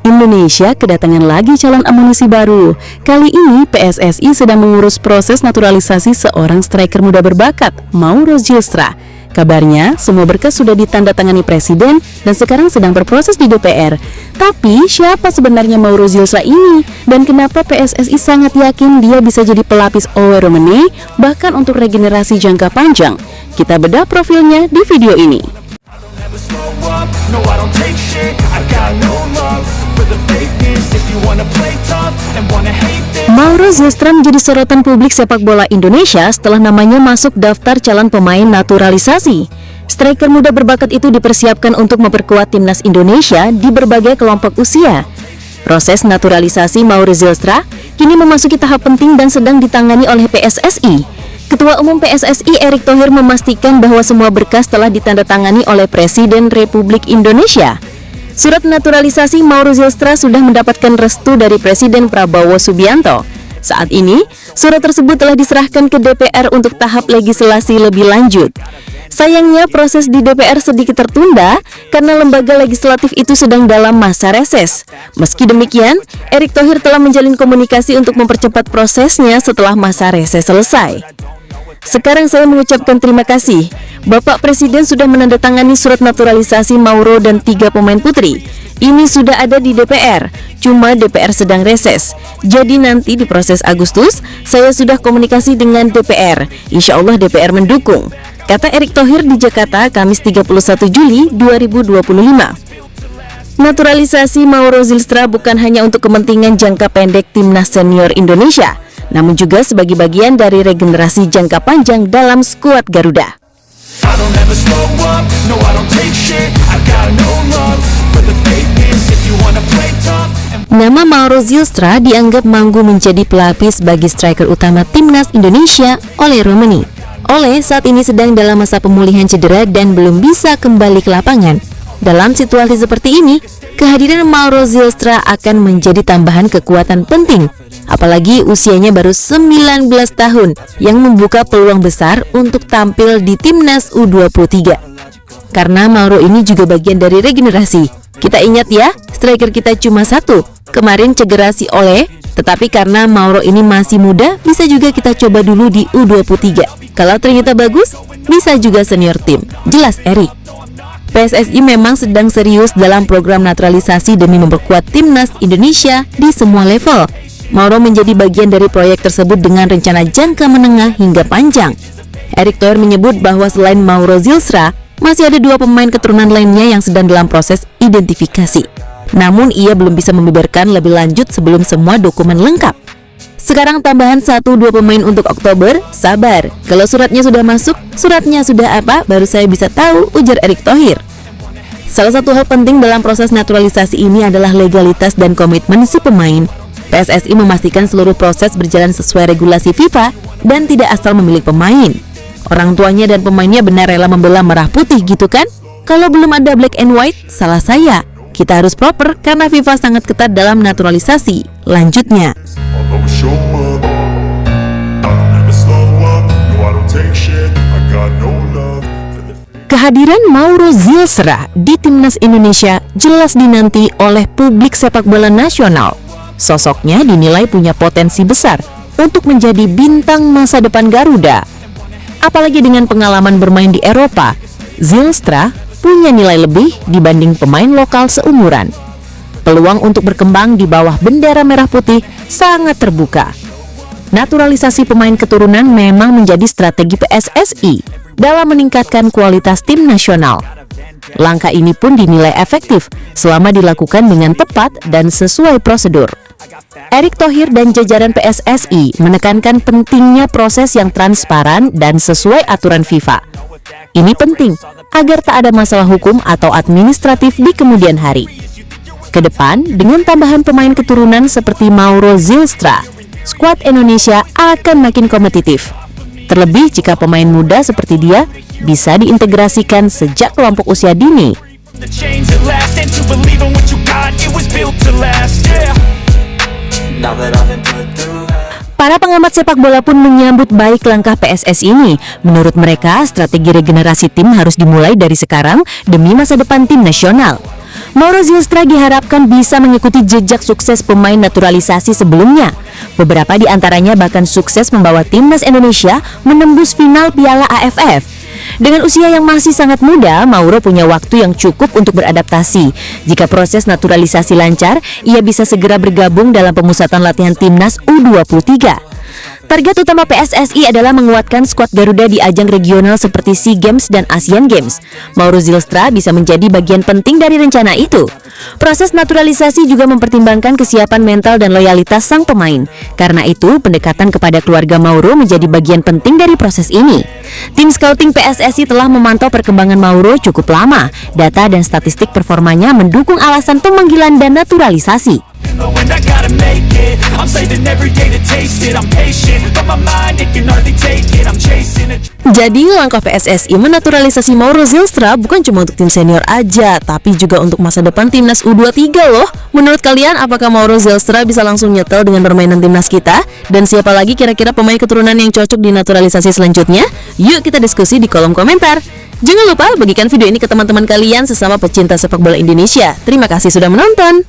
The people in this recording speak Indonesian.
Indonesia kedatangan lagi calon amunisi baru. Kali ini PSSI sedang mengurus proses naturalisasi seorang striker muda berbakat, Mauro Zylstra. Kabarnya, semua berkas sudah ditandatangani Presiden dan sekarang sedang berproses di DPR. Tapi, siapa sebenarnya Mauro Zylstra ini? Dan kenapa PSSI sangat yakin dia bisa jadi pelapis Oleh Romane, bahkan untuk regenerasi jangka panjang? Kita bedah profilnya di video ini. Mauro Zylstra menjadi sorotan publik sepak bola Indonesia setelah namanya masuk daftar calon pemain naturalisasi. Striker muda berbakat itu dipersiapkan untuk memperkuat timnas Indonesia di berbagai kelompok usia. Proses naturalisasi Mauro Zylstra kini memasuki tahap penting dan sedang ditangani oleh PSSI. Ketua Umum PSSI Erick Thohir memastikan bahwa semua berkas telah ditandatangani oleh Presiden Republik Indonesia. Surat naturalisasi Mauro Zylstra sudah mendapatkan restu dari Presiden Prabowo Subianto. Saat ini, surat tersebut telah diserahkan ke DPR untuk tahap legislasi lebih lanjut. Sayangnya, proses di DPR sedikit tertunda karena lembaga legislatif itu sedang dalam masa reses. Meski demikian, Erick Thohir telah menjalin komunikasi untuk mempercepat prosesnya setelah masa reses selesai. Sekarang saya mengucapkan terima kasih. Bapak Presiden sudah menandatangani surat naturalisasi Mauro dan 3 pemain putri. Ini sudah ada di DPR, cuma DPR sedang reses. Jadi nanti di proses Agustus, saya sudah komunikasi dengan DPR. Insya Allah DPR mendukung, kata Erick Thohir di Jakarta, Kamis 31 Juli 2025. Naturalisasi Mauro Zylstra bukan hanya untuk kepentingan jangka pendek timnas senior Indonesia, namun juga sebagai bagian dari regenerasi jangka panjang dalam skuad Garuda. Nama Mauro Zylstra dianggap mampu menjadi pelapis bagi striker utama timnas Indonesia, Oleh Romane. Oleh saat ini sedang dalam masa pemulihan cedera dan belum bisa kembali ke lapangan. Dalam situasi seperti ini, kehadiran Mauro Zylstra akan menjadi tambahan kekuatan penting, apalagi usianya baru 19 tahun yang membuka peluang besar untuk tampil di timnas U23. Karena Mauro ini juga bagian dari regenerasi. Kita ingat ya, striker kita cuma satu, kemarin cedera si Oleh, tetapi karena Mauro ini masih muda, bisa juga kita coba dulu di U23. Kalau ternyata bagus, bisa juga senior tim, jelas Erick. PSSI memang sedang serius dalam program naturalisasi demi memperkuat timnas Indonesia di semua level. Mauro menjadi bagian dari proyek tersebut dengan rencana jangka menengah hingga panjang. Erick Thohir menyebut bahwa selain Mauro Zylstra, masih ada 2 pemain keturunan lainnya yang sedang dalam proses identifikasi. Namun ia belum bisa membeberkan lebih lanjut sebelum semua dokumen lengkap. Sekarang tambahan 1-2 pemain untuk Oktober, sabar. Kalau suratnya sudah masuk, suratnya sudah apa, baru saya bisa tahu, ujar Erick Thohir. Salah satu hal penting dalam proses naturalisasi ini adalah legalitas dan komitmen si pemain. PSSI memastikan seluruh proses berjalan sesuai regulasi FIFA dan tidak asal memilih pemain. Orang tuanya dan pemainnya benar rela membela merah putih gitu kan? Kalau belum ada black and white, salah saya. Kita harus proper karena FIFA sangat ketat dalam naturalisasi. Lanjutnya. Kehadiran Mauro Zylstra di timnas Indonesia jelas dinanti oleh publik sepak bola nasional. Sosoknya dinilai punya potensi besar untuk menjadi bintang masa depan Garuda. Apalagi dengan pengalaman bermain di Eropa, Zylstra punya nilai lebih dibanding pemain lokal seumuran. Peluang untuk berkembang di bawah bendera merah putih sangat terbuka. Naturalisasi pemain keturunan memang menjadi strategi PSSI dalam meningkatkan kualitas tim nasional. Langkah ini pun dinilai efektif selama dilakukan dengan tepat dan sesuai prosedur. Erick Thohir dan jajaran PSSI menekankan pentingnya proses yang transparan dan sesuai aturan FIFA. Ini penting agar tak ada masalah hukum atau administratif di kemudian hari. Kedepan, dengan tambahan pemain keturunan seperti Mauro Zylstra, skuad Indonesia akan makin kompetitif. Terlebih jika pemain muda seperti dia bisa diintegrasikan sejak kelompok usia dini. Para pengamat sepak bola pun menyambut baik langkah PSSI ini. Menurut mereka, strategi regenerasi tim harus dimulai dari sekarang demi masa depan tim nasional. Mauro Zylstra diharapkan bisa mengikuti jejak sukses pemain naturalisasi sebelumnya. Beberapa di antaranya bahkan sukses membawa timnas Indonesia menembus final Piala AFF. Dengan usia yang masih sangat muda, Mauro punya waktu yang cukup untuk beradaptasi. Jika proses naturalisasi lancar, ia bisa segera bergabung dalam pemusatan latihan timnas U23. Target utama PSSI adalah menguatkan skuad Garuda di ajang regional seperti SEA Games dan Asian Games. Mauro Zylstra bisa menjadi bagian penting dari rencana itu. Proses naturalisasi juga mempertimbangkan kesiapan mental dan loyalitas sang pemain. Karena itu, pendekatan kepada keluarga Mauro menjadi bagian penting dari proses ini. Tim scouting PSSI telah memantau perkembangan Mauro cukup lama. Data dan statistik performanya mendukung alasan pemanggilan dan naturalisasi. Jadi langkah PSSI menaturalisasi Mauro Zylstra bukan cuma untuk tim senior aja, tapi juga untuk masa depan timnas U23 loh. Menurut kalian, apakah Mauro Zylstra bisa langsung nyetel dengan permainan timnas kita? Dan siapa lagi kira-kira pemain keturunan yang cocok di naturalisasi selanjutnya? Yuk kita diskusi di kolom komentar. Jangan lupa bagikan video ini ke teman-teman kalian sesama pecinta sepak bola Indonesia. Terima kasih sudah menonton.